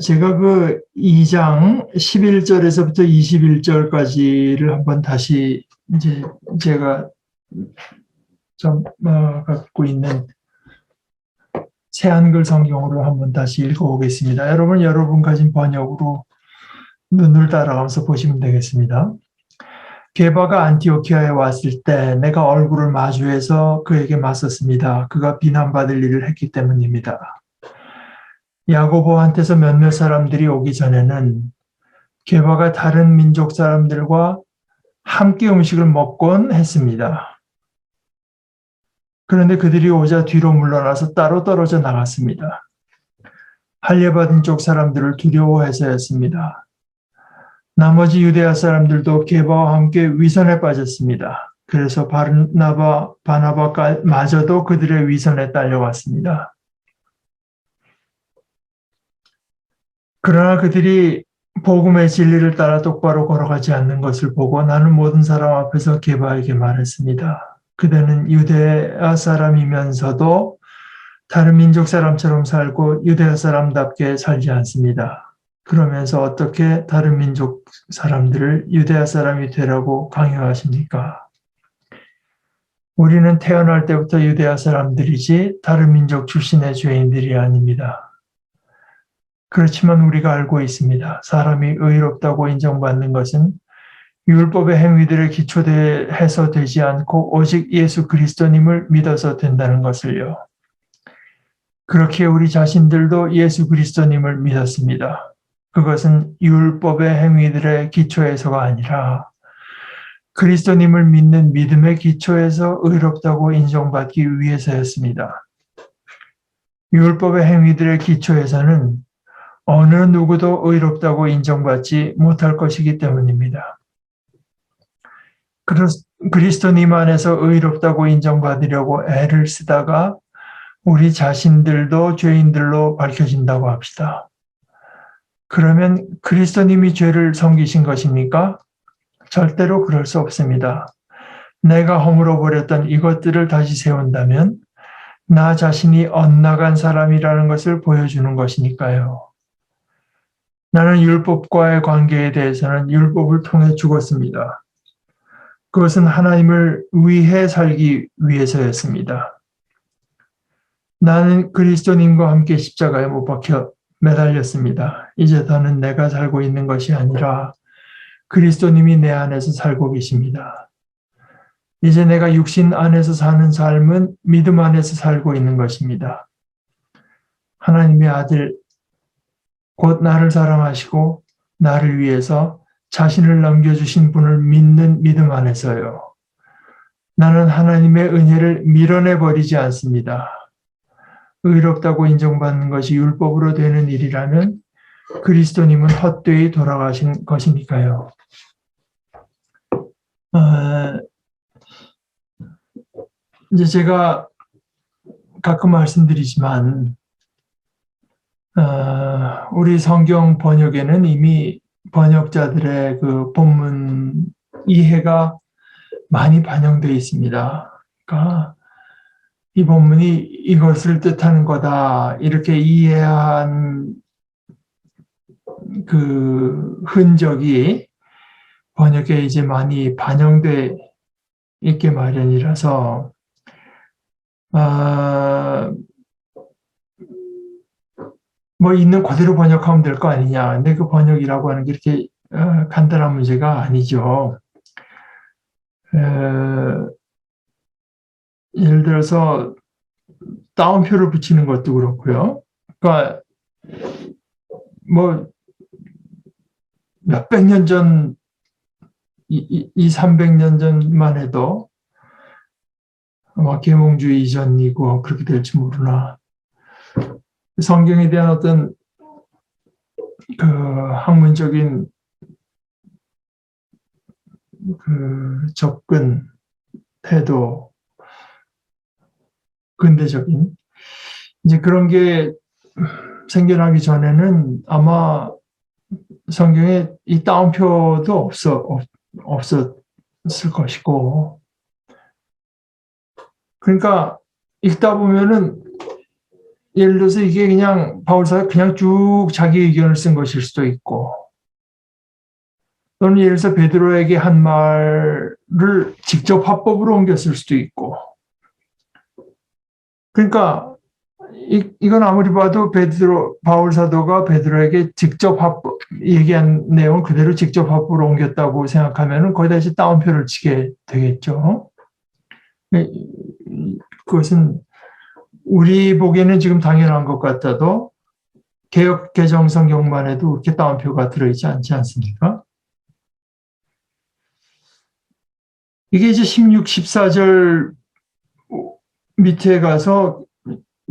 제가 그 2장 11절에서부터 21절까지를 한번 다시 이제 제가 갖고 있는 새 한글 성경으로 한번 다시 읽어보겠습니다. 여러분 가진 번역으로 눈을 따라가면서 보시면 되겠습니다. 게바가 안티오키아에 왔을 때 내가 얼굴을 마주해서 그에게 맞섰습니다. 그가 비난받을 일을 했기 때문입니다. 야고보한테서 몇몇 사람들이 오기 전에는 게바가 다른 민족 사람들과 함께 음식을 먹곤 했습니다. 그런데 그들이 오자 뒤로 물러나서 따로 떨어져 나갔습니다. 할례받은 쪽 사람들을 두려워해서였습니다. 나머지 유대야 사람들도 게바와 함께 위선에 빠졌습니다. 그래서 바나바마저도 그들의 위선에 딸려갔습니다. 그러나 그들이 복음의 진리를 따라 똑바로 걸어가지 않는 것을 보고 나는 모든 사람 앞에서 게바에게 말했습니다. 그대는 유대야 사람이면서도 다른 민족 사람처럼 살고 유대야 사람답게 살지 않습니다. 그러면서 어떻게 다른 민족 사람들을 유대야 사람이 되라고 강요하십니까? 우리는 태어날 때부터 유대야 사람들이지 다른 민족 출신의 죄인들이 아닙니다. 그렇지만 우리가 알고 있습니다. 사람이 의롭다고 인정받는 것은 율법의 행위들에 기초해서 되지 않고 오직 예수 그리스도님을 믿어서 된다는 것을요. 그렇게 우리 자신들도 예수 그리스도님을 믿었습니다. 그것은 율법의 행위들의 기초에서가 아니라 그리스도님을 믿는 믿음의 기초에서 의롭다고 인정받기 위해서였습니다. 율법의 행위들의 기초에서는 어느 누구도 의롭다고 인정받지 못할 것이기 때문입니다. 그리스도님 안에서 의롭다고 인정받으려고 애를 쓰다가 우리 자신들도 죄인들로 밝혀진다고 합시다. 그러면 그리스도님이 죄를 섬기신 것입니까? 절대로 그럴 수 없습니다. 내가 허물어버렸던 이것들을 다시 세운다면 나 자신이 엇나간 사람이라는 것을 보여주는 것이니까요. 나는 율법과의 관계에 대해서는 율법을 통해 죽었습니다. 그것은 하나님을 위해 살기 위해서였습니다. 나는 그리스도님과 함께 십자가에 못 박혀 매달렸습니다. 이제 더는 내가 살고 있는 것이 아니라 그리스도님이 내 안에서 살고 계십니다. 이제 내가 육신 안에서 사는 삶은 믿음 안에서 살고 있는 것입니다. 하나님의 아들, 곧 나를 사랑하시고 나를 위해서 자신을 남겨주신 분을 믿는 믿음 안에서요. 나는 하나님의 은혜를 밀어내버리지 않습니다. 의롭다고 인정받는 것이 율법으로 되는 일이라면 그리스도님은 헛되이 돌아가신 것이니까요. 이제 제가 가끔 말씀드리지만 우리 성경 번역에는 이미 번역자들의 그 본문 이해가 많이 반영되어 있습니다. 그러니까 이 본문이 이것을 뜻하는 거다 이렇게 이해한 그 흔적이 번역에 이제 많이 반영돼 있게 마련이라서 뭐 있는 그대로 번역하면 될 거 아니냐. 근데 그 번역이라고 하는 게 이렇게 간단한 문제가 아니죠. 예를 들어서 따옴표를 붙이는 것도 그렇고요. 그러니까 뭐 몇백 년 전, 300년 전만 해도 아마 계몽주의 이전이고 그렇게 될지 모르나 성경에 대한 어떤 그 학문적인 그 접근, 태도, 근대적인 이제 그런 게 생겨나기 전에는 아마 성경에 이 따옴표도 없었을 것이고, 그러니까 읽다 보면은 예를 들어서 이게 그냥 바울사가 그냥 쭉 자기 의견을 쓴 것일 수도 있고, 또는 예를 들어서 베드로에게 한 말을 직접 화법으로 옮겼을 수도 있고, 그러니까 이건 아무리 봐도 바울 사도가 베드로에게 직접 얘기한 내용을 그대로 직접 화법으로 옮겼다고 생각하면은 거기다 이제 따옴표를 치게 되겠죠. 그것은 우리 보기에는 지금 당연한 것 같아도 개역 개정 성경만 해도 그렇게 따옴표가 들어있지 않지 않습니까? 이게 이제 16, 14절 밑에 가서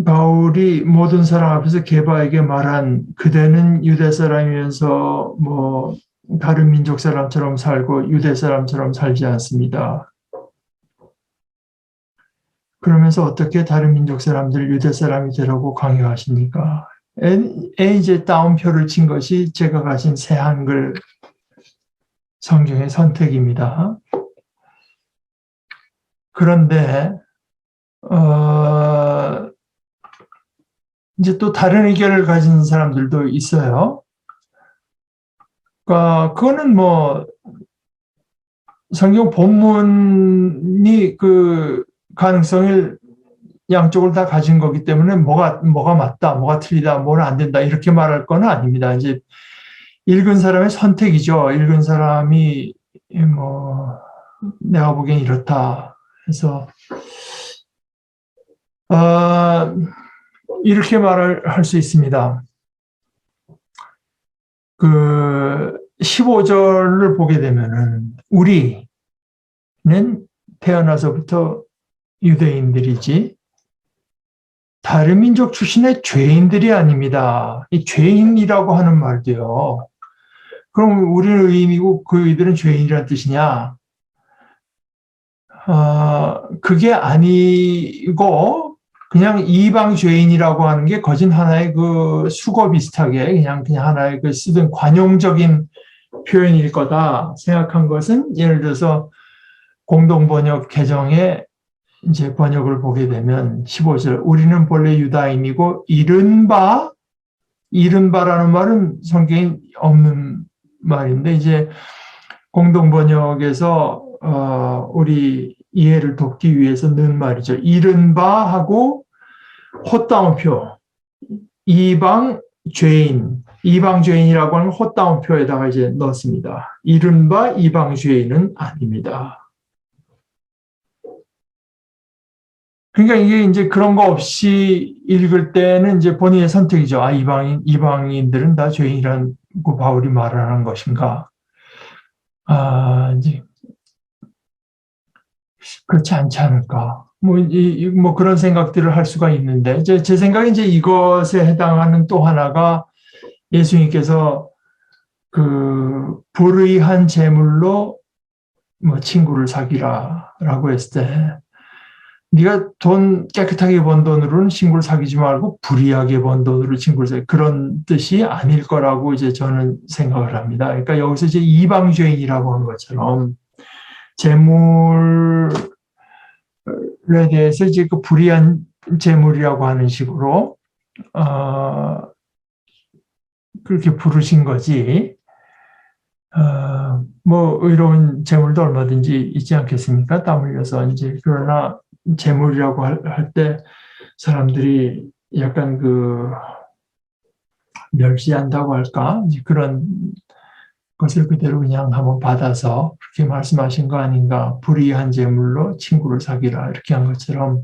바울이 모든 사람 앞에서 게바에게 말한 그대는 유대 사람이면서 뭐 다른 민족 사람처럼 살고 유대 사람처럼 살지 않습니다. 그러면서 어떻게 다른 민족 사람들 유대 사람이 되라고 강요하십니까? 이제 따옴표를 친 것이 제가 가진 새 한글 성경의 선택입니다. 그런데 이제 또 다른 의견을 가진 사람들도 있어요. 그거는 뭐 성경 본문이 그 가능성을 양쪽을 다 가진 거기 때문에 뭐가 맞다, 뭐가 틀리다, 뭐는 안 된다 이렇게 말할 건 아닙니다. 이제 읽은 사람의 선택이죠. 읽은 사람이 뭐 내가 보기엔 이렇다 해서 이렇게 말을 할 수 있습니다. 그 15절을 보게 되면은 우리는 태어나서부터 유대인들이지 다른 민족 출신의 죄인들이 아닙니다. 이 죄인이라고 하는 말도요. 그럼 우리는 의인이고 그 이들은 죄인이라는 뜻이냐? 그게 아니고 그냥 이방 죄인이라고 하는 게 거진 하나의 그 수거 비슷하게 그냥 하나의 그 쓰던 관용적인 표현일 거다 생각한 것은 예를 들어서 공동번역 개정의 이제 번역을 보게 되면 15절 우리는 본래 유다인이고 이른바라는 말은 성경에 없는 말인데 이제 공동번역에서 우리 이해를 돕기 위해서 넣은 말이죠. 이른바하고 헛다운표 이방 죄인이라고 하는 헛다운표에다가 이제 넣습니다. 이른바 이방 죄인은 아닙니다. 그러니까 이게 이제 그런 거 없이 읽을 때는 이제 본인의 선택이죠. 이방인들은 다 죄인이라고 바울이 말하는 것인가. 이제 그렇지 않지 않을까. 뭐 그런 생각들을 할 수가 있는데, 제 생각에 이제 이것에 해당하는 또 하나가 예수님께서 그 불의한 재물로 뭐 친구를 사귀라라고 했을 때, 네가 돈 깨끗하게 번 돈으로는 친구를 사귀지 말고 불의하게 번 돈으로 친구를 사귀 그런 뜻이 아닐 거라고 이제 저는 생각을 합니다. 그러니까 여기서 이제 이방죄인이라고 하는 것처럼 재물에 대해서 이제 그 불의한 재물이라고 하는 식으로 그렇게 부르신 거지. 뭐 의로운 재물도 얼마든지 있지 않겠습니까? 땀 흘려서 이제 그러나 재물이라고 할 때 사람들이 약간 그 멸시한다고 할까? 이제 그런 것을 그대로 그냥 한번 받아서 그렇게 말씀하신 거 아닌가? 불의한 재물로 친구를 사귀라 이렇게 한 것처럼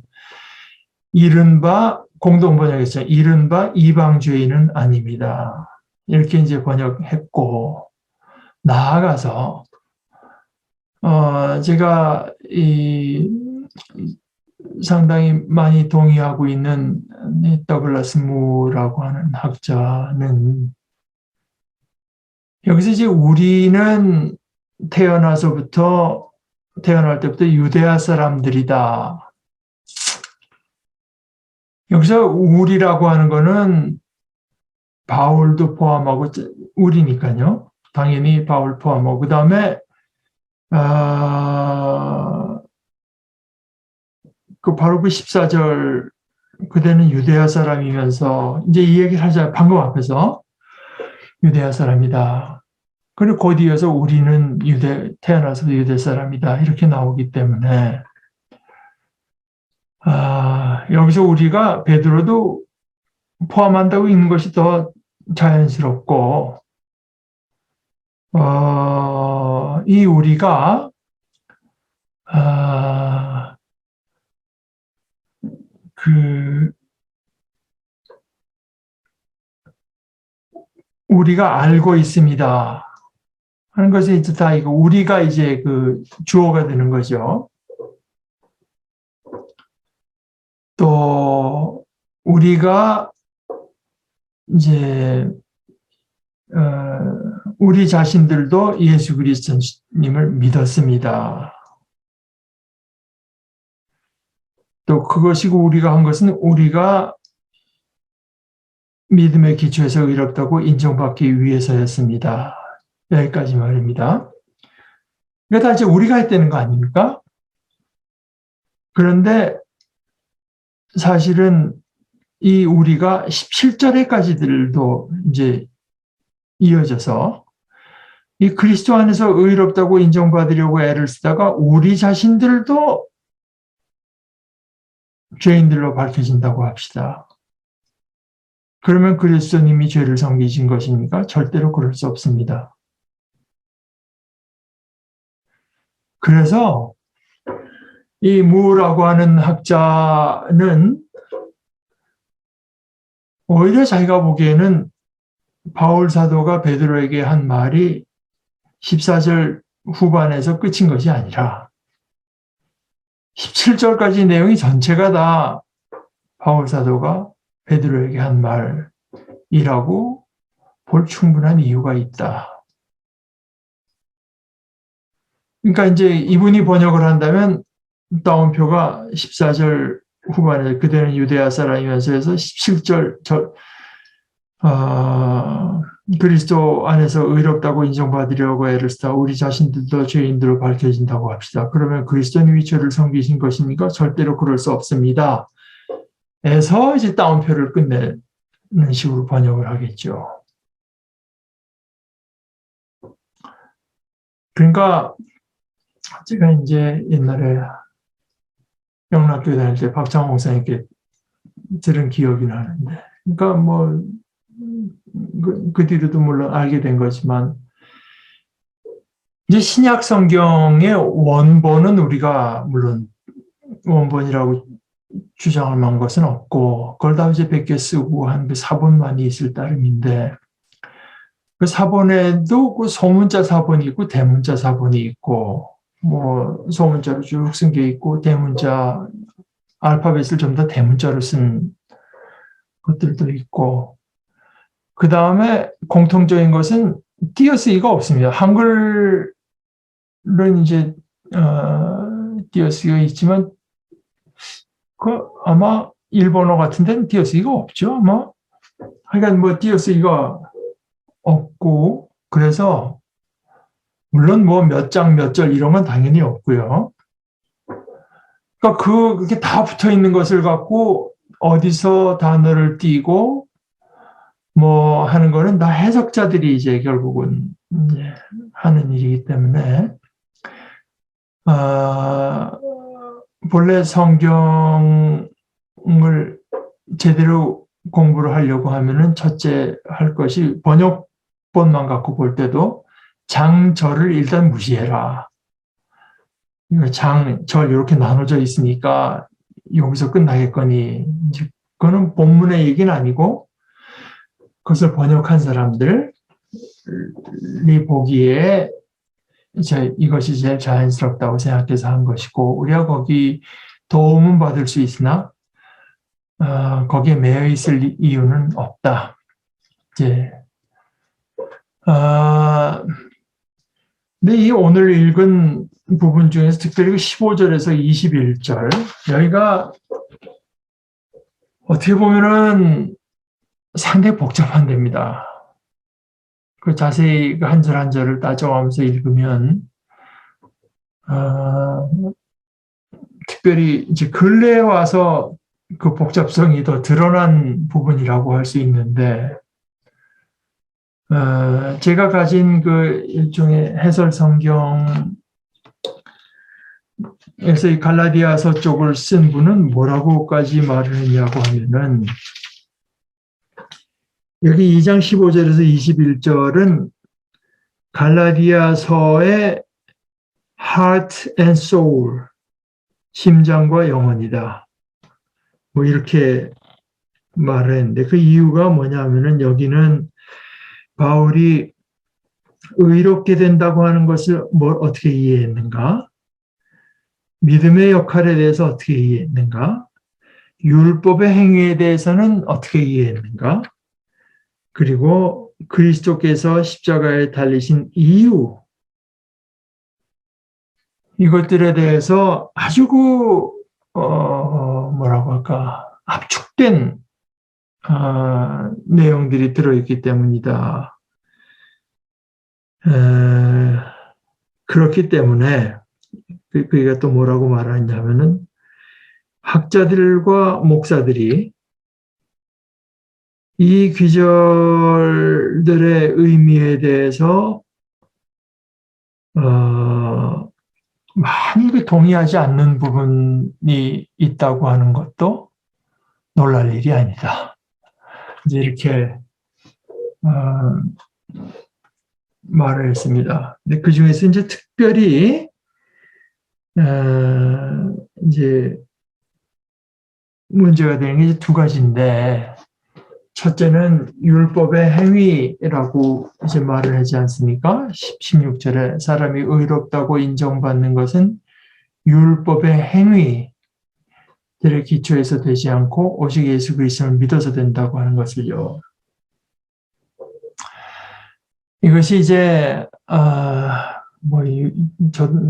이른바 공동번역에서 이른바 이방죄인은 아닙니다. 이렇게 이제 번역했고 나아가서 제가 상당히 많이 동의하고 있는 더글라스 무라고 하는 학자는 여기서 이제 우리는 태어날 때부터 유대아 사람들이다. 여기서 우리라고 하는 거는 바울도 포함하고 우리니까요. 당연히 바울 포함하고 그 다음에 바로 그 14절 그대는 유대야 사람이면서 이제 이 얘기를 하자 방금 앞에서 유대야 사람이다. 그리고 곧 이어서 우리는 태어나서 유대 사람이다. 이렇게 나오기 때문에 여기서 우리가 베드로도 포함한다고 읽는 것이 더 자연스럽고 이 우리가 우리가 알고 있습니다 하는 것이 이제 다 이거 우리가 이제 그 주어가 되는 거죠. 또 우리가 이제 우리 자신들도 예수 그리스도님을 믿었습니다. 또 그것이고 우리가 한 것은 우리가 믿음의 기초에서 의롭다고 인정받기 위해서였습니다. 여기까지 말입니다. 이게 다 이제 우리가 했다는 거 아닙니까? 그런데 사실은 이 우리가 17절에까지들도 이제 이어져서 이 그리스도 안에서 의롭다고 인정받으려고 애를 쓰다가 우리 자신들도 죄인들로 밝혀진다고 합시다. 그러면 그리스도님이 죄를 섬기신 것입니까? 절대로 그럴 수 없습니다. 그래서 이 무라고 하는 학자는 오히려 자기가 보기에는 바울 사도가 베드로에게 한 말이 14절 후반에서 끝인 것이 아니라 17절까지 내용이 전체가 다 바울 사도가 베드로에게 한 말이라고 볼 충분한 이유가 있다. 그러니까 이제 이분이 번역을 한다면 따옴표가 14절 후반에 그대는 유대야 사람이면서 해서 17절 그리스도 안에서 의롭다고 인정받으려고 애를 쓰다 우리 자신들도 죄인들로 밝혀진다고 합시다. 그러면 그리스도님이 죄를 섬기신 것입니까? 절대로 그럴 수 없습니다. 에서 이제 따옴표를 끝내는 식으로 번역을 하겠죠. 그러니까 제가 이제 옛날에 영락교회 다닐 때 박창호 목사님께 들은 기억이 나는데, 그러니까 뭐 그 뒤로도 물론 알게 된 거지만 이제 신약 성경의 원본은 우리가 물론 원본이라고 주장할 만한 것은 없고 그걸 다 이제 베껴 쓰고 한 그 사본만이 있을 따름인데 그 사본에도 그 소문자 사본이 있고 대문자 사본이 있고 뭐 소문자로 쭉 쓴 게 있고 대문자 알파벳을 전부 다 대문자로 쓴 것들도 있고 그 다음에 공통적인 것은 띄어쓰기가 없습니다. 한글은 이제 띄어쓰기가 있지만 그 아마 일본어 같은 데는 띄어쓰기가 없죠. 아마 하여간 뭐 띄어쓰기가 없고 그래서 물론 뭐 몇 장 몇 절 이런 건 당연히 없고요. 그러니까 그게 다 붙어 있는 것을 갖고 어디서 단어를 띄고 뭐 하는 거는 다 해석자들이 이제 결국은 이제 하는 일이기 때문에 본래 성경을 제대로 공부를 하려고 하면은 첫째 할 것이 번역본만 갖고 볼 때도 장절을 일단 무시해라. 장, 절 이렇게 나눠져 있으니까 여기서 끝나겠거니. 이제 그거는 본문의 얘기는 아니고 그것을 번역한 사람들이 보기에 이것이 제일 자연스럽다고 생각해서 한 것이고 우리가 거기 도움은 받을 수 있으나 거기에 매여 있을 이유는 없다. 이제 근데 이 오늘 읽은 부분 중에서 특별히 15절에서 21절 여기가 어떻게 보면은 상당히 복잡한 데입니다. 그 자세히 한 절 한 절을 따져가면서 읽으면 특별히 이제 근래에 와서 그 복잡성이 더 드러난 부분이라고 할 수 있는데, 제가 가진 그 일종의 해설 성경에서 이 갈라디아서 쪽을 쓴 분은 뭐라고까지 말을 했냐고 하면은, 여기 2장 15절에서 21절은 갈라디아서의 heart and soul, 심장과 영혼이다. 뭐 이렇게 말을 했는데, 그 이유가 뭐냐면은 여기는 바울이 의롭게 된다고 하는 것을 어떻게 이해했는가? 믿음의 역할에 대해서 어떻게 이해했는가? 율법의 행위에 대해서는 어떻게 이해했는가? 그리고 그리스도께서 십자가에 달리신 이유, 이것들에 대해서 아주 뭐라고 할까, 압축된 내용들이 들어있기 때문이다. 그렇기 때문에 그가 또 뭐라고 말하냐면은 학자들과 목사들이 이 귀절들의 의미에 대해서 많이 동의하지 않는 부분이 있다고 하는 것도 놀랄 일이 아니다. 이제 이렇게 말을 했습니다. 근데 그 중에서 이제 특별히 이제 문제가 되는 게 이제 두 가지인데, 첫째는 율법의 행위라고 이제 말을 하지 않습니까? 16절에 사람이 의롭다고 인정받는 것은 율법의 행위들의 기초에서 되지 않고 오직 예수 그리스도를 믿어서 된다고 하는 것을요. 이것이 이제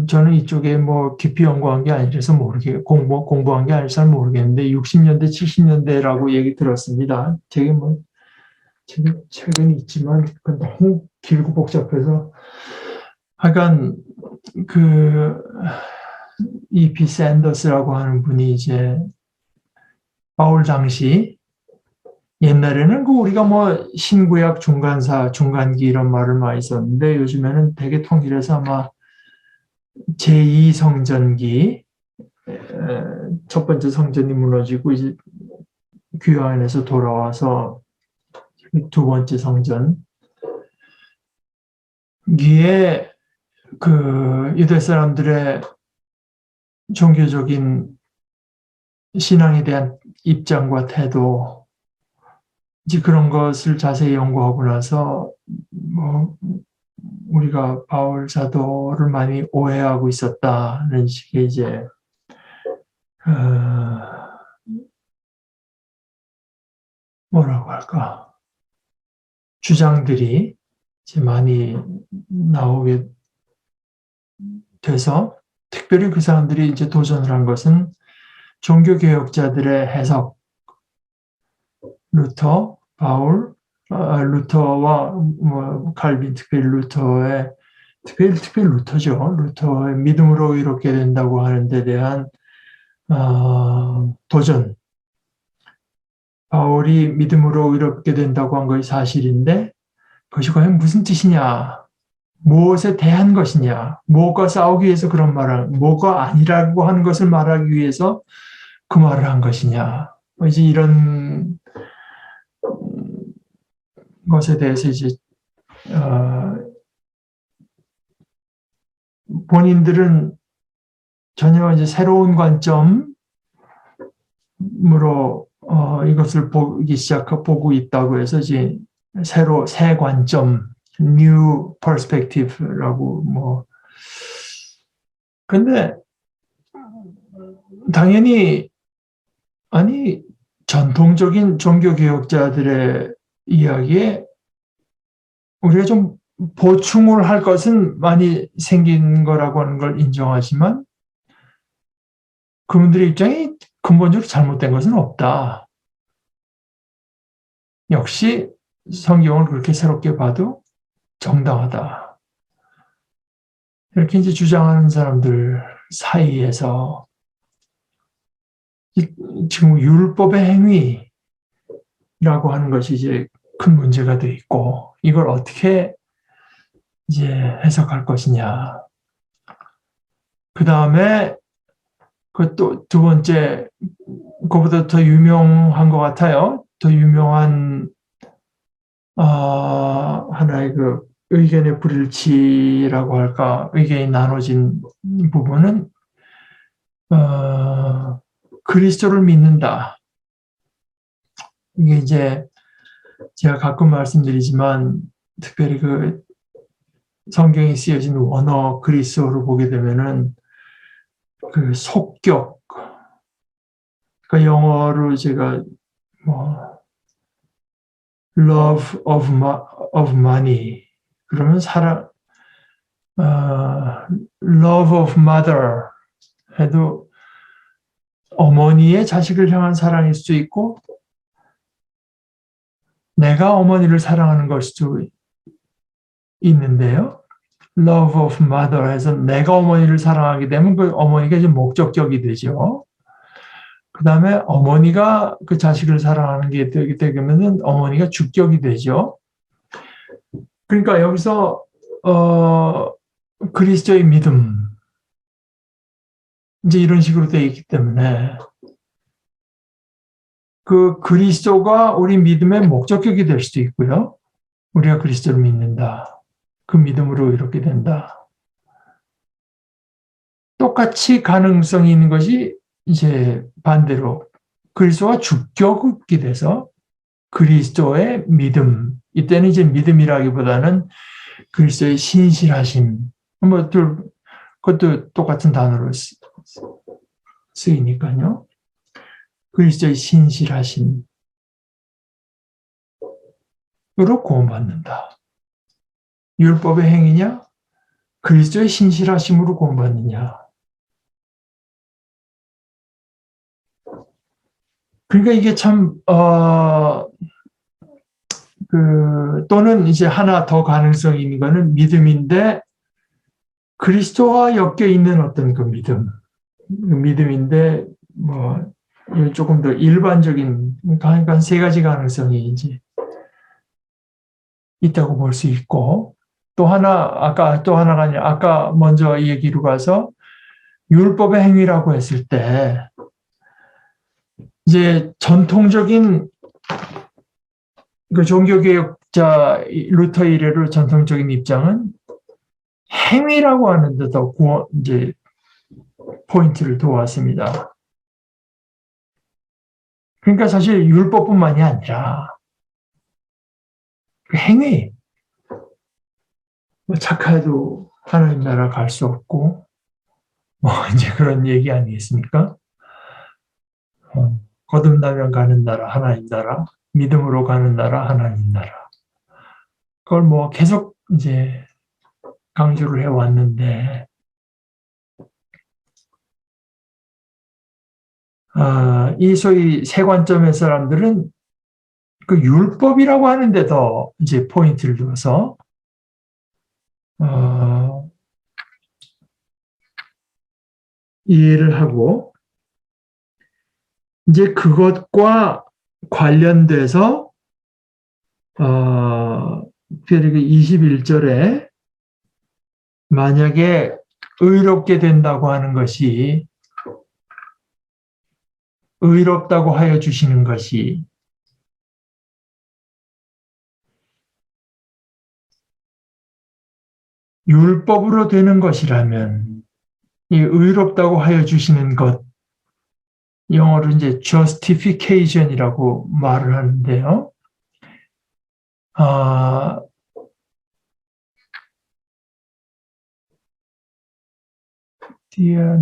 저는 이쪽에 뭐 깊이 연구한 게 아니라서 공부한 게 아니라서 모르겠는데 60년대, 70년대라고 얘기 들었습니다. 제게 뭐 책은 있지만 너무 길고 복잡해서 하여간 그 E.P. 샌더스라고 하는 분이 이제 바울 당시 옛날에는 우리가 뭐 신구약 중간사, 중간기 이런 말을 많이 썼는데 요즘에는 되게 통일해서 아마 제2성전기, 첫 번째 성전이 무너지고 이제 교회 안에서 돌아와서 두 번째 성전기에 그 유대 사람들의 종교적인 신앙에 대한 입장과 태도, 이제 그런 것을 자세히 연구하고 나서 뭐 우리가 바울 사도를 많이 오해하고 있었다는 식의 이제 뭐라고 할까, 주장들이 이제 많이 나오게 돼서 특별히 그 사람들이 이제 도전을 한 것은 종교개혁자들의 해석, 루터, 바울, 루터와 뭐 칼빈, 특별히 루터죠. 루터의 믿음으로 이렇게 된다고 하는 데 대한 도전. 바울이 믿음으로 이렇게 된다고 한 것이 사실인데 그것이 과연 무슨 뜻이냐? 무엇에 대한 것이냐? 뭐가 싸우기 위해서 그런 말을, 뭐가 아니라고 하는 것을 말하기 위해서 그 말을 한 것이냐? 이제 이런 것에 대해서 이제 본인들은 전혀 이제 새로운 관점으로 이것을 보고 있다고 해서 이제 새 관점, new perspective라고 뭐. 근데 당연히 전통적인 종교개혁자들의 이야기에 우리가 좀 보충을 할 것은 많이 생긴 거라고 하는 걸 인정하지만 그분들의 입장이 근본적으로 잘못된 것은 없다. 역시 성경을 그렇게 새롭게 봐도 정당하다. 이렇게 이제 주장하는 사람들 사이에서 지금 율법의 행위라고 하는 것이 이제 큰 문제가 돼 있고, 이걸 어떻게 이제 해석할 것이냐. 그 다음에 그 또 두 번째, 그보다 더 유명한 것 같아요. 더 유명한 하나의 그 의견의 불일치라고 할까, 의견이 나눠진 부분은 그리스도를 믿는다. 이게 이제 제가 가끔 말씀드리지만, 특별히 그 성경에 쓰여진 원어 그리스어로 보게 되면은 그 속격, 그 영어로 제가 뭐 love of money, 그러면 love of mother 해도 어머니의 자식을 향한 사랑일 수도 있고, 내가 어머니를 사랑하는 걸 수도 있는데요. love of mother 해서 내가 어머니를 사랑하게 되면 그 어머니가 이제 목적격이 되죠. 그 다음에 어머니가 그 자식을 사랑하는 게 되게 되면은 어머니가 주격이 되죠. 그러니까 여기서 그리스도의 믿음, 이제 이런 식으로 되어 있기 때문에 그 그리스도가 우리 믿음의 목적격이 될 수도 있고요. 우리가 그리스도를 믿는다. 그 믿음으로 이렇게 된다. 똑같이 가능성이 있는 것이 이제 반대로 그리스도가 주격이 돼서 그리스도의 믿음. 이때는 이제 믿음이라기보다는 그리스도의 신실하심. 뭐 그것도 똑같은 단어로 쓰이니까요. 그리스도의 신실하심으로 구원받는다. 율법의 행위냐? 그리스도의 신실하심으로 구원받느냐? 그러니까 이게 참 또는 이제 하나 더 가능성이 있는 거는 믿음인데 그리스도와 엮여 있는 어떤 그 믿음인데 뭐 조금 더 일반적인, 그러니까 한 세 가지 가능성이 이제 있다고 볼 수 있고, 또 하나가 아니라 아까 먼저 얘기로 가서 율법의 행위라고 했을 때 이제 전통적인 그 종교개혁자 루터 이래로 전통적인 입장은 행위라고 하는 데서 이제 포인트를 두었습니다. 그러니까 사실 율법뿐만이 아니라 그 행위, 뭐 착해도 하나님 나라 갈 수 없고, 뭐 이제 그런 얘기 아니겠습니까? 거듭나면 가는 나라 하나님 나라, 믿음으로 가는 나라 하나님 나라. 그걸 뭐 계속 이제 강조를 해왔는데, 이 소위 세 관점의 사람들은 그 율법이라고 하는데 더 이제 포인트를 두어서 이해를 하고, 이제 그것과 관련돼서 특별히 21절에 만약에 의롭게 된다고 하는 것이, 의롭다고 하여 주시는 것이 율법으로 되는 것이라면, 이 의롭다고 하여 주시는 것, 영어로 이제 justification이라고 말을 하는데요.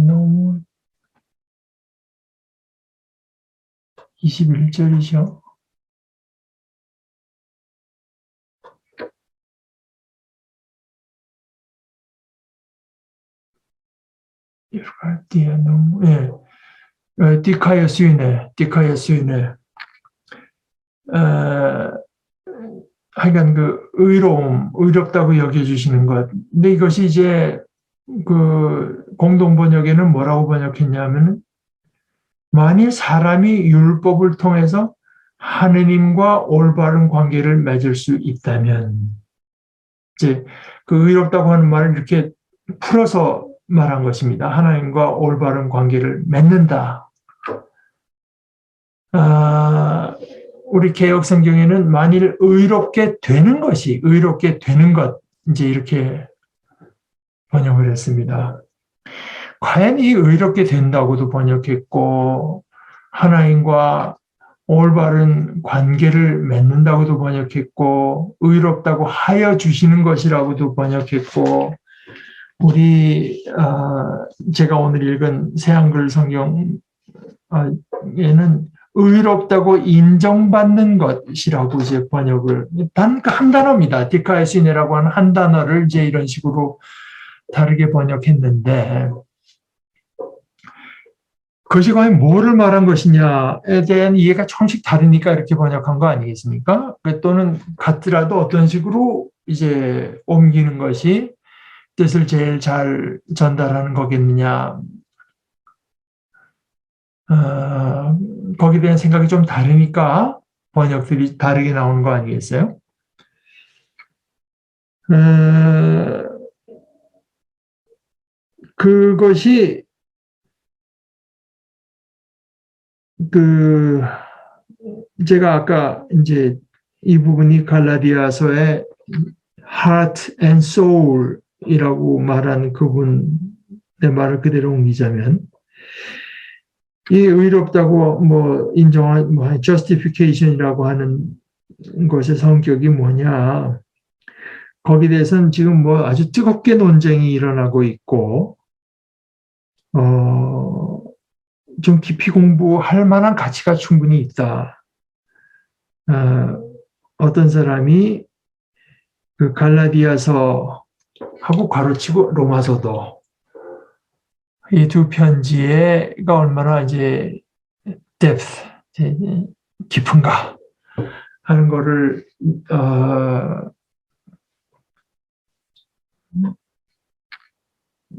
너무 21절이죠. 디카이어 수인에 하여간 그 의롭다고 여겨주시는 것. 근데 이것이 이제 그 공동 번역에는 뭐라고 번역했냐면은 만일 사람이 율법을 통해서 하느님과 올바른 관계를 맺을 수 있다면, 이제 그 의롭다고 하는 말을 이렇게 풀어서 말한 것입니다. 하나님과 올바른 관계를 맺는다. 우리 개혁 성경에는 만일 의롭게 되는 것이, 의롭게 되는 것, 이제 이렇게 번역을 했습니다. 과연 이 의롭게 된다고도 번역했고, 하나님과 올바른 관계를 맺는다고도 번역했고, 의롭다고 하여 주시는 것이라고도 번역했고, 우리 제가 오늘 읽은 새한글 성경에는 의롭다고 인정받는 것이라고 이제 번역을 단 한 단어입니다. 디카에시네라고 하는 한 단어를 이제 이런 식으로 다르게 번역했는데, 그것이 과연 뭐를 말한 것이냐에 대한 이해가 조금씩 다르니까 이렇게 번역한 거 아니겠습니까? 또는 같더라도 어떤 식으로 이제 옮기는 것이 뜻을 제일 잘 전달하는 거겠느냐. 거기에 대한 생각이 좀 다르니까 번역들이 다르게 나오는 거 아니겠어요? 그것이 제가 아까 이제 이 부분이 갈라디아서의 heart and soul이라고 말하는 그분의 말을 그대로 옮기자면, 이 의롭다고 인정한 justification이라고 하는 것의 성격이 뭐냐? 거기에 대해서는 지금 아주 뜨겁게 논쟁이 일어나고 있고, 좀 깊이 공부할 만한 가치가 충분히 있다. 어떤 사람이 그 갈라디아서하고 괄호치고 로마서도 이 두 편지가 얼마나 이제 depth, 깊은가 하는 거를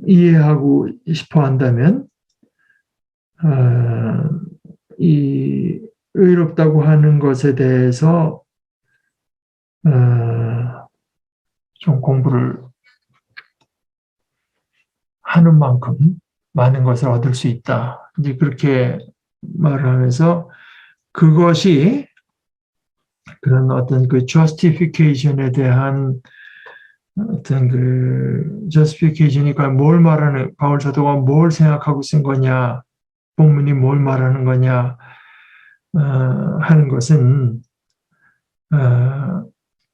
이해하고 싶어 한다면, 이 의롭다고 하는 것에 대해서 좀 공부를 하는 만큼 많은 것을 얻을 수 있다. 이제 그렇게 말하면서 그것이 그런 어떤 그 justification에 대한 어떤 그 justification이 뭘 말하는, 바울 사도가 뭘 생각하고 쓴 거냐, 본문이 뭘 말하는 거냐 하는 것은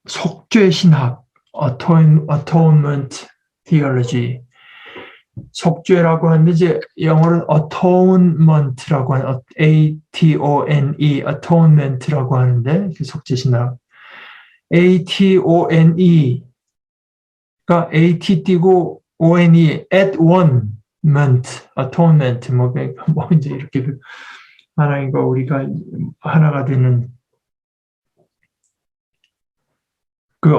속죄 신학, atonement theology, 속죄라고 하는데 이제 영어로 atonement라고 하는 A-T-O-N-E, atonement라고 하는데 그 속죄 신학, A-T-O-N-E가 A-T 띄고 O-N-E, at one ment, atonement, 이제 이렇게 하나님과 우리가 하나가 되는 그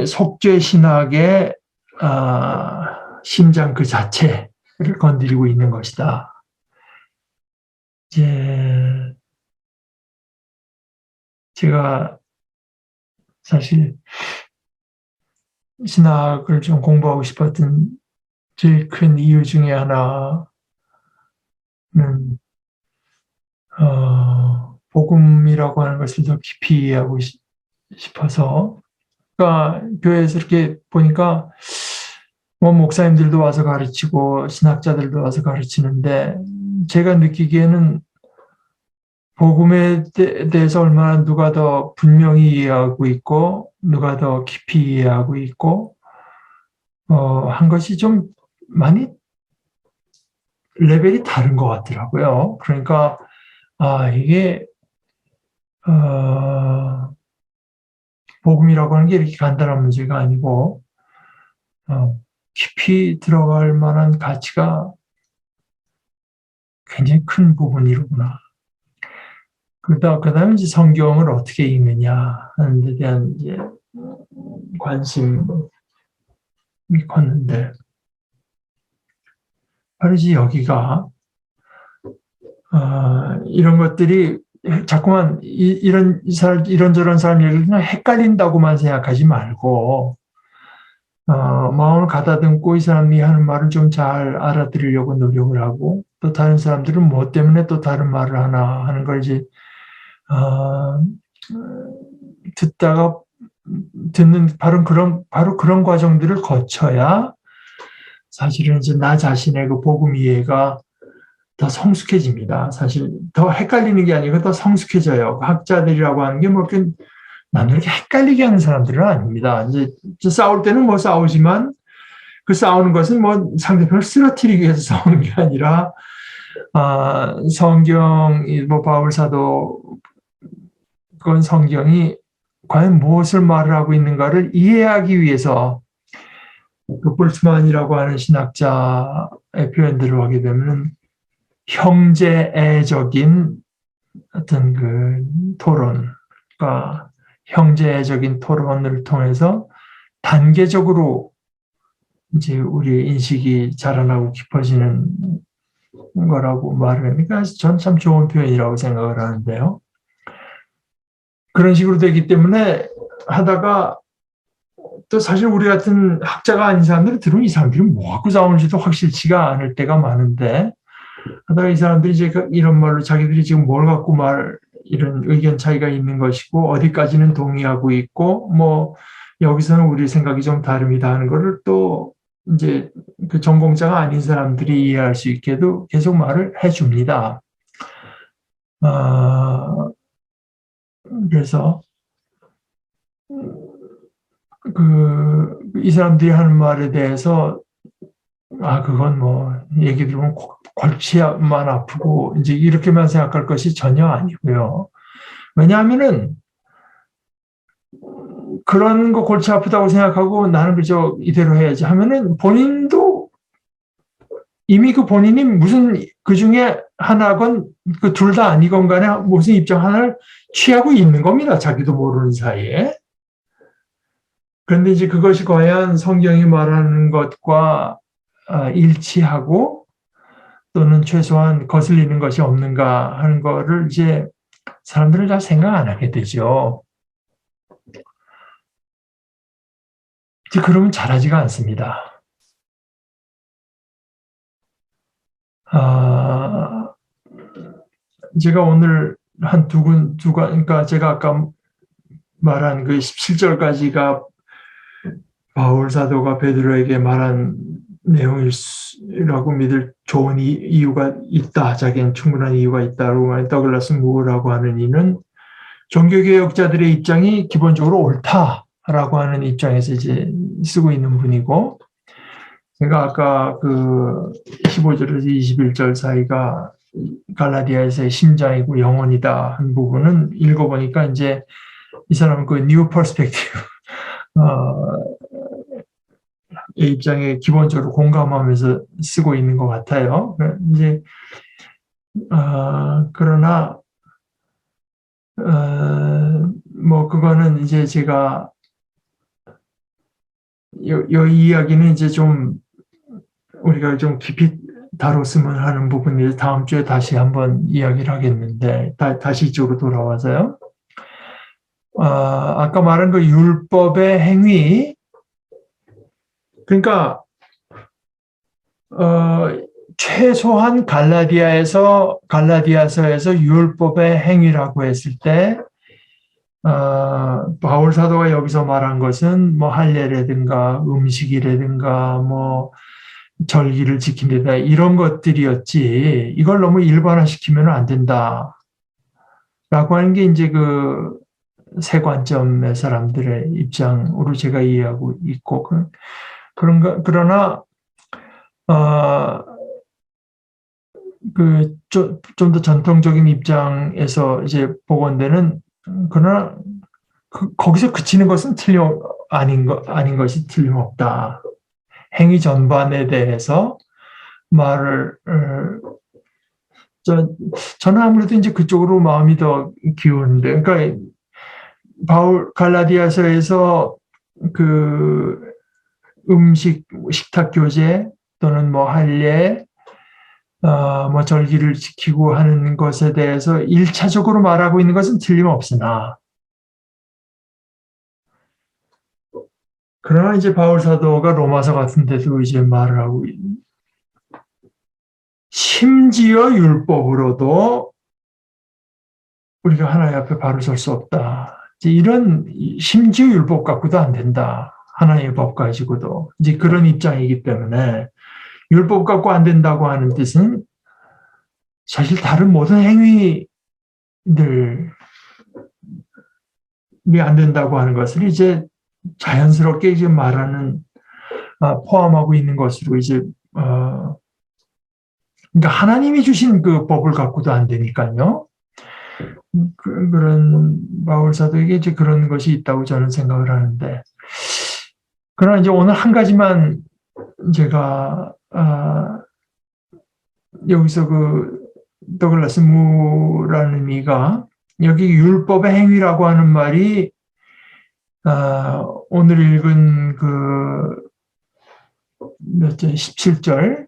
속죄 신학의 심장 그 자체를 건드리고 있는 것이다. 이제 제가 사실 신학을 좀 공부하고 싶었던 제일 큰 이유 중에 하나는 복음이라고 하는 것을 더 깊이 이해하고 싶어서, 그러니까 교회에서 이렇게 보니까 목사님들도 와서 가르치고 신학자들도 와서 가르치는데, 제가 느끼기에는 복음에 대해서 얼마나 누가 더 분명히 이해하고 있고 누가 더 깊이 이해하고 있고 한 것이 좀 많이 레벨이 다른 것 같더라고요. 그러니까 이게 복음이라고 하는 게 이렇게 간단한 문제가 아니고 깊이 들어갈 만한 가치가 굉장히 큰 부분이로구나. 그다음에 이제 성경을 어떻게 읽느냐 하는 데 대한 이제 관심이 컸는데, 바로 이제 여기가 이런 것들이 자꾸만 이런저런 사람 얘기를 그냥 헷갈린다고만 생각하지 말고, 마음을 가다듬고 이 사람이 하는 말을 좀 잘 알아들으려고 노력을 하고, 또 다른 사람들은 뭐 때문에 또 다른 말을 하나 하는 걸 이제, 듣다가, 듣는, 바로 그런 과정들을 거쳐야 사실은 이제 나 자신의 그 복음 이해가 더 성숙해집니다. 사실 더 헷갈리는 게 아니고 더 성숙해져요. 학자들이라고 하는 게 뭐 이렇게 남들에게 헷갈리게 하는 사람들은 아닙니다. 이제 싸울 때는 뭐 싸우지만 그 싸우는 것은 뭐 상대편을 쓰러뜨리기 위해서 싸우는 게 아니라 성경 뭐 바울 사도 그건 성경이 과연 무엇을 말을 하고 있는가를 이해하기 위해서 그 볼트만이라고 하는 신학자의 표현들을 하게 되면 형제애적인 어떤 그 토론과 형제적인 토론을 통해서 단계적으로 이제 우리의 인식이 자라나고 깊어지는 거라고 말을 하니까 전 참 좋은 표현이라고 생각을 하는데요. 그런 식으로 되기 때문에 하다가 또 사실 우리 같은 학자가 아닌 사람들이 들으면 이 사람들이 뭐 하고 싸우는지도 확실치가 않을 때가 많은데 하다가 이 사람들이 이제 이런 말로 자기들이 지금 뭘 갖고 이런 의견 차이가 있는 것이고 어디까지는 동의하고 있고 뭐 여기서는 우리 생각이 좀 다릅니다 하는 거를 또 이제 그 전공자가 아닌 사람들이 이해할 수 있게도 계속 말을 해줍니다. 그래서 이 사람들이 하는 말에 대해서 그건 뭐 얘기 들으면 골치만 아프고 이제 이렇게만 생각할 것이 전혀 아니고요. 왜냐하면은 그런 거 골치 아프다고 생각하고 나는 그저 이대로 해야지 하면은 본인도 이미 그 본인이 무슨 그 중에 하나건 그 둘 다 아니건 간에 무슨 입장 하나를 취하고 있는 겁니다. 자기도 모르는 사이에. 그런데 이제 그것이 과연 성경이 말하는 것과 일치하고 또는 최소한 거슬리는 것이 없는가 하는 거를 이제 사람들은 잘 생각 안 하게 되죠. 이제 그러면 잘하지가 않습니다. 제가 오늘 한 그러니까 제가 아까 말한 그 17절까지가 바울 사도가 베드로에게 말한 내용이라고 믿을 좋은 이유가 있다. 자기는 충분한 이유가 있다고 하는 더글라스 무어라고 하는 이는 종교개혁자들의 입장이 기본적으로 옳다라고 하는 입장에서 이제 쓰고 있는 분이고, 제가 아까 그 15절에서 21절 사이가 갈라디아에서의 심장이고 영혼이다 한 부분은 읽어보니까 이제 이 사람은 그 뉴 퍼스펙티브 의 입장에 기본적으로 공감하면서 쓰고 있는 것 같아요. 이제 그러나 뭐 그거는 이제 제가 이 이야기는 이제 좀 우리가 좀 깊이 다뤘으면 하는 부분이 다음 주에 다시 한번 이야기를 하겠는데 다시 이쪽으로 돌아와서요. 아까 말한 그 율법의 행위, 그러니까 최소한 갈라디아서에서 율법의 행위라고 했을 때 바울 사도가 여기서 말한 것은 뭐 할례라든가 음식이라든가 뭐 절기를 지킨다 이런 것들이었지 이걸 너무 일반화시키면 안 된다라고 하는 게 이제 그 세 관점의 사람들의 입장으로 제가 이해하고 있고 그러나 그 좀 더 전통적인 입장에서 이제 복원되는 그러나 거기서 그치는 것은 아닌 것이 틀림없다. 행위 전반에 대해서 말을 저는 아무래도 이제 그쪽으로 마음이 더 기우는데, 그러니까 바울 갈라디아서에서 그 식탁 교제 또는 뭐 할례 뭐 절기를 지키고 하는 것에 대해서 1차적으로 말하고 있는 것은 틀림없으나, 그러나 이제 바울 사도가 로마서 같은 데도 이제 말을 하고, 심지어 율법으로도 우리가 하나님 앞에 바로 설 수 없다. 이제 이런, 심지어 율법 갖고도 안 된다. 하나님의 법 가지고도. 이제 그런 입장이기 때문에, 율법 갖고 안 된다고 하는 뜻은 사실 다른 모든 행위들이 안 된다고 하는 것을 이제 자연스럽게 이제 말하는, 포함하고 있는 것으로 이제, 그러니까 하나님이 주신 그 법을 갖고도 안 되니까요. 그런 바울 사도에게 이제 그런 것이 있다고 저는 생각을 하는데, 그러나 이제 오늘 한 가지만 제가 여기서 그 더글라스 무라는 이가 여기 율법의 행위라고 하는 말이 오늘 읽은 그 몇 절, 17절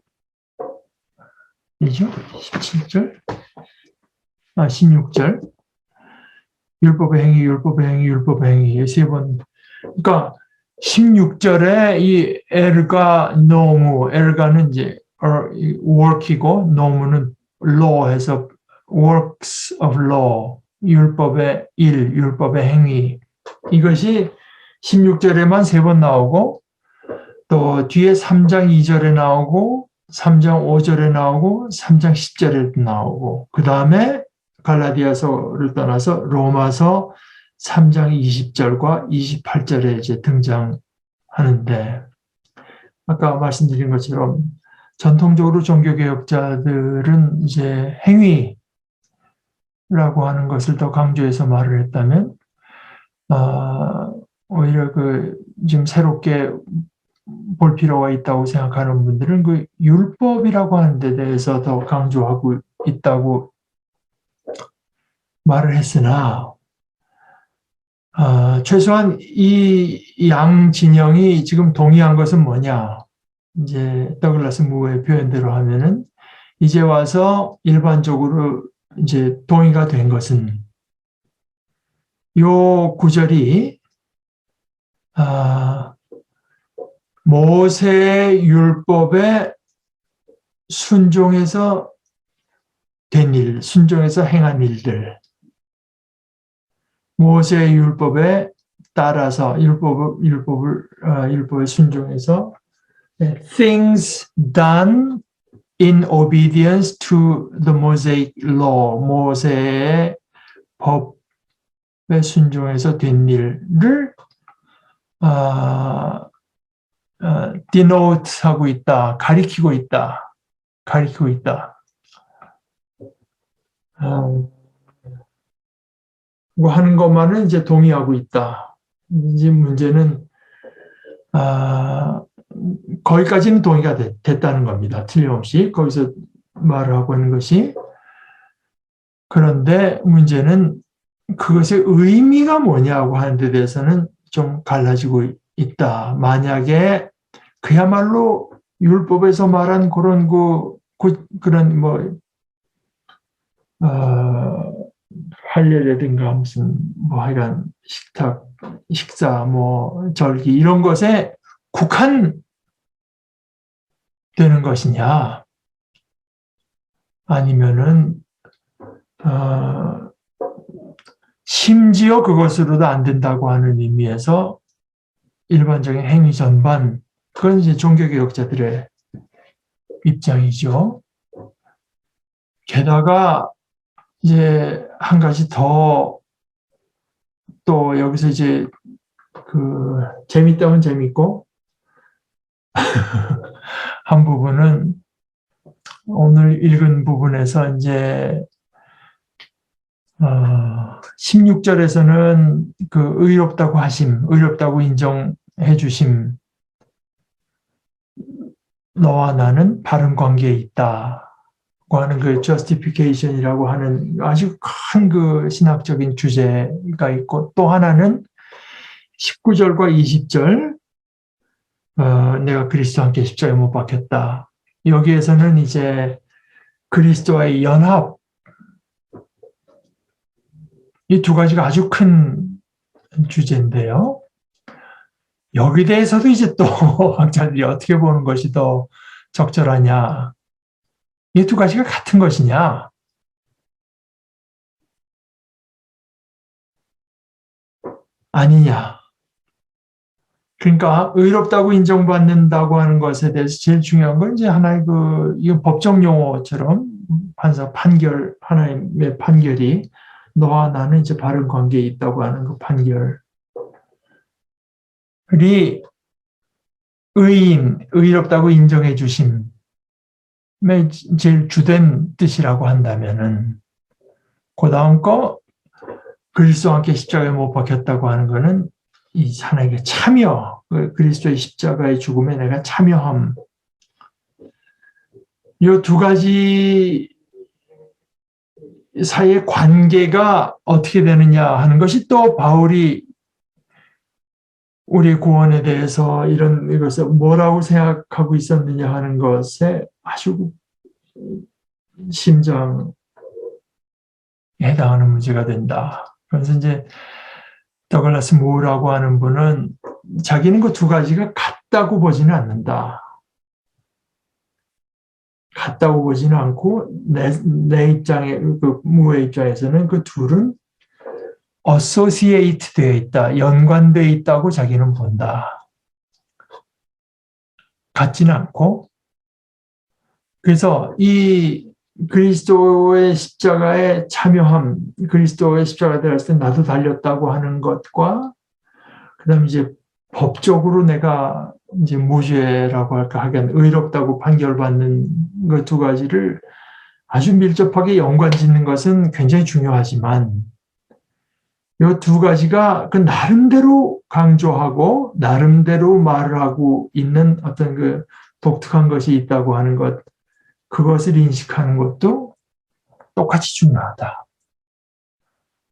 이죠? 17절? 16절. 율법의 행위, 율법의 행위, 율법의 행위. 세 번. 그러니까 16절에 이 에르가 노무, 에르가는 이제 work이고 노무는 law 해서 works of law, 율법의 일, 율법의 행위. 이것이 16절에만 세 번 나오고 또 뒤에 3장 2절에 나오고 3장 5절에 나오고 3장 10절에도 나오고 그 다음에 갈라디아서를 떠나서 로마서 3장 20절과 28절에 이제 등장하는데 아까 말씀드린 것처럼 전통적으로 종교개혁자들은 이제 행위라고 하는 것을 더 강조해서 말을 했다면 오히려 그 지금 새롭게 볼 필요가 있다고 생각하는 분들은 그 율법이라고 하는 데 대해서 더 강조하고 있다고 말을 했으나 최소한 이 양 진영이 지금 동의한 것은 뭐냐? 이제 더글라스 무의 표현대로 하면은 이제 와서 일반적으로 이제 동의가 된 것은 요 구절이 모세의 율법에 순종해서 된 일, 순종해서 행한 일들, 모세의 율법에 따라서 율법에 순종해서 things done in obedience to the Mosaic law, 모세의 법에 순종해서 된 일을 denote 하고 있다, 가리키고 있다. 뭐 하는 것만은 이제 동의하고 있다. 이제 문제는 거기까지는 동의가 됐다는 겁니다. 틀림없이 거기서 말을 하고 있는 것이. 그런데 문제는 그것의 의미가 뭐냐고 하는 데 대해서는 좀 갈라지고 있다. 만약에 그야말로 율법에서 말한 그런 그런 할례라든가 무슨 하여간 식사 절기 이런 것에 국한되는 것이냐 아니면은 심지어 그것으로도 안 된다고 하는 의미에서 일반적인 행위 전반 그건 이제 종교개혁자들의 입장이죠. 게다가 이제 한 가지 더 또 여기서 이제 그 재밌다면 재밌고 한 부분은 오늘 읽은 부분에서 이제 16절에서는 그 의롭다고 인정해 주심, 너와 나는 바른 관계에 있다고 하는 그 justification이라고 하는 아주 큰 그 신학적인 주제가 있고 또 하나는 19절과 20절 내가 그리스도와 함께 십자가에 못 박혔다. 여기에서는 이제 그리스도와의 연합, 이 두 가지가 아주 큰 주제인데요. 여기 대해서도 이제 또 학자들이 어떻게 보는 것이 더 적절하냐. 이 두 가지가 같은 것이냐. 아니냐. 그러니까 의롭다고 인정받는다고 하는 것에 대해서 제일 중요한 건 이제 하나의 이건 법정 용어처럼 하나님의 판결이 너와 나는 이제 바른 관계에 있다고 하는 그 판결이 의롭다고 인정해 주심의 제일 주된 뜻이라고 한다면은, 그 다음 거, 그리스도와 함께 십자가에 못 박혔다고 하는 거는 이 하나님의 참여, 그리스도의 십자가의 죽음에 내가 참여함. 이 두 가지 사이의 관계가 어떻게 되느냐 하는 것이 또 바울이 우리 구원에 대해서 이것을 뭐라고 생각하고 있었느냐 하는 것에 아주 심정에 해당하는 문제가 된다. 그래서 이제 더글라스 무어라고 하는 분은 자기는 그 두 가지가 같다고 보지는 않는다. 같다고 보지는 않고 내 입장에, 무어의 입장에서는 그 둘은 associate 되어 있다, 연관되어 있다고 자기는 본다. 같지는 않고. 그래서 이 그리스도의 십자가에 참여함, 그리스도의 십자가에 달렸을 때 나도 달렸다고 하는 것과, 그 다음에 이제 법적으로 내가 이제 무죄라고 할까 하긴 의롭다고 판결받는 그 두 가지를 아주 밀접하게 연관 짓는 것은 굉장히 중요하지만, 이 두 가지가 그 나름대로 강조하고 나름대로 말을 하고 있는 어떤 그 독특한 것이 있다고 하는 것, 그것을 인식하는 것도 똑같이 중요하다.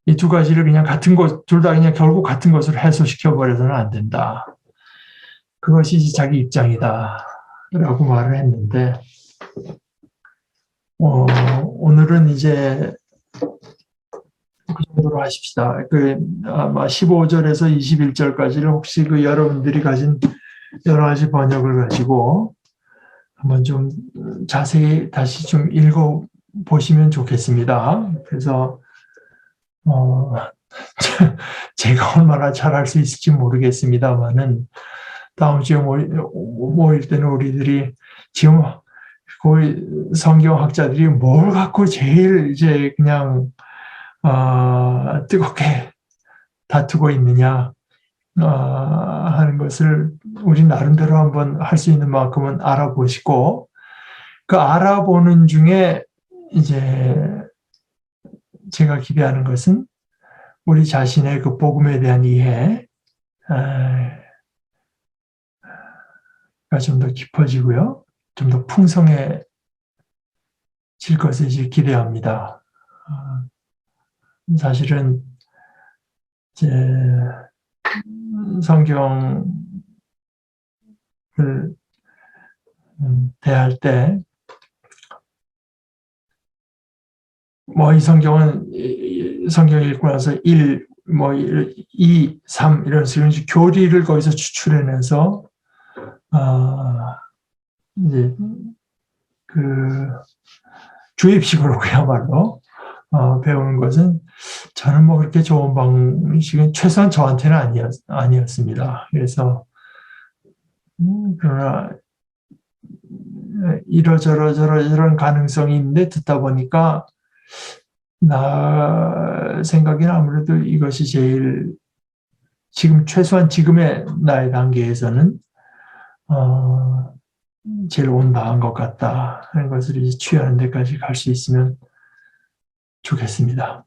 이 두 가지를 그냥 같은 것, 둘 다 그냥 결국 같은 것으로 해소시켜 버려서는 안 된다. 그것이 자기 입장이다. 라고 말을 했는데, 오늘은 이제 그 정도로 하십시다. 아마 15절에서 21절까지를 혹시 여러분들이 가진 여러 가지 번역을 가지고 한번 좀 자세히 다시 좀 읽어 보시면 좋겠습니다. 그래서, 제가 얼마나 잘할 수 있을지 모르겠습니다만은, 다음 주에 모일 때는 우리들이 지금 거의 성경학자들이 뭘 갖고 제일 이제 그냥 뜨겁게 다투고 있느냐 하는 것을 우리 나름대로 한번 할 수 있는 만큼은 알아보시고, 그 알아보는 중에 이제 제가 기대하는 것은 우리 자신의 그 복음에 대한 이해가 좀 더 깊어지고요, 좀 더 풍성해질 것을 이제 기대합니다. 사실은 이제 성경을 대할 때, 이 성경 읽고 나서 1, 2, 3 이런 식으로 교리를 거기서 추출해내서 이제 주입식으로 그야말로 배우는 것은 저는 그렇게 좋은 방식은 최소한 저한테는 아니었습니다. 그래서 그러나 이런 가능성이 있는데 듣다 보니까 나 생각에는 아무래도 이것이 최소한 지금의 나의 단계에서는 제일 온당한 것 같다 하는 것을 이제 취하는 데까지 갈 수 있으면 좋겠습니다.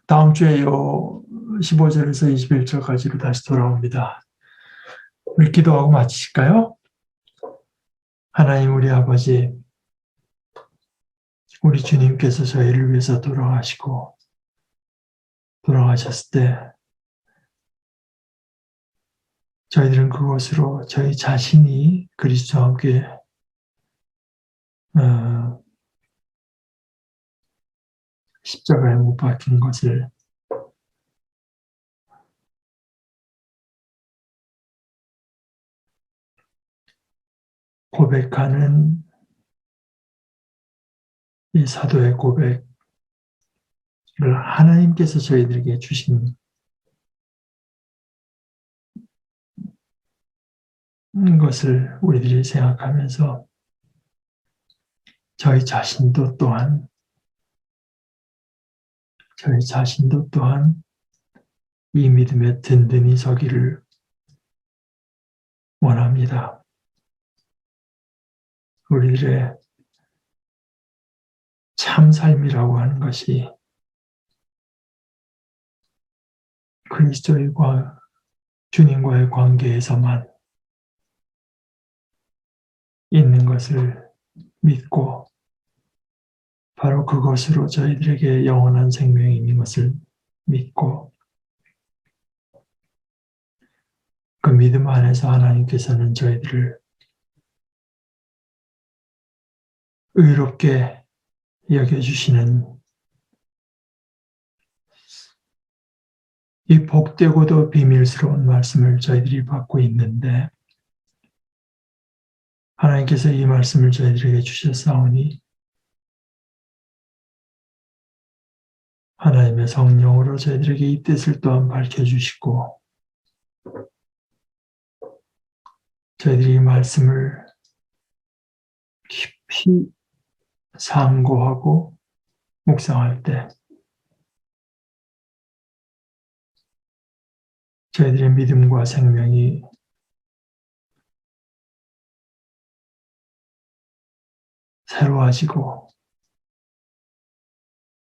다음 주에 15절에서 21절까지로 다시 돌아옵니다. 우리 기도하고 마치실까요? 하나님 우리 아버지, 우리 주님께서 저희를 위해서 돌아가셨을 때 저희들은 그것으로 저희 자신이 그리스도와 함께 십자가에 못 박힌 것을 고백하는 이 사도의 고백을 하나님께서 저희들에게 주신 것을 우리들이 생각하면서 저희 자신도 또한 이 믿음에 든든히 서기를 원합니다. 우리들의 참 삶이라고 하는 것이 그리스도의 주님과의 관계에서만 있는 것을 믿고 바로 그것으로 저희들에게 영원한 생명이 있는 것을 믿고 그 믿음 안에서 하나님께서는 저희들을 의롭게 여겨주시는 이 복되고도 비밀스러운 말씀을 저희들이 받고 있는데 하나님께서 이 말씀을 저희들에게 주셨사오니 하나님의 성령으로 저희들에게 이 뜻을 또한 밝혀주시고 저희들이 이 말씀을 깊이 상고하고 묵상할 때 저희들의 믿음과 생명이 새로워지고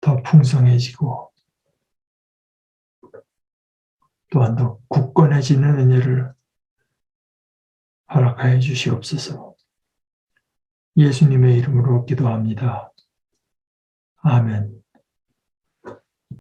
더 풍성해지고 또한 더 굳건해지는 은혜를 허락하여 주시옵소서. 예수님의 이름으로 기도합니다. 아멘.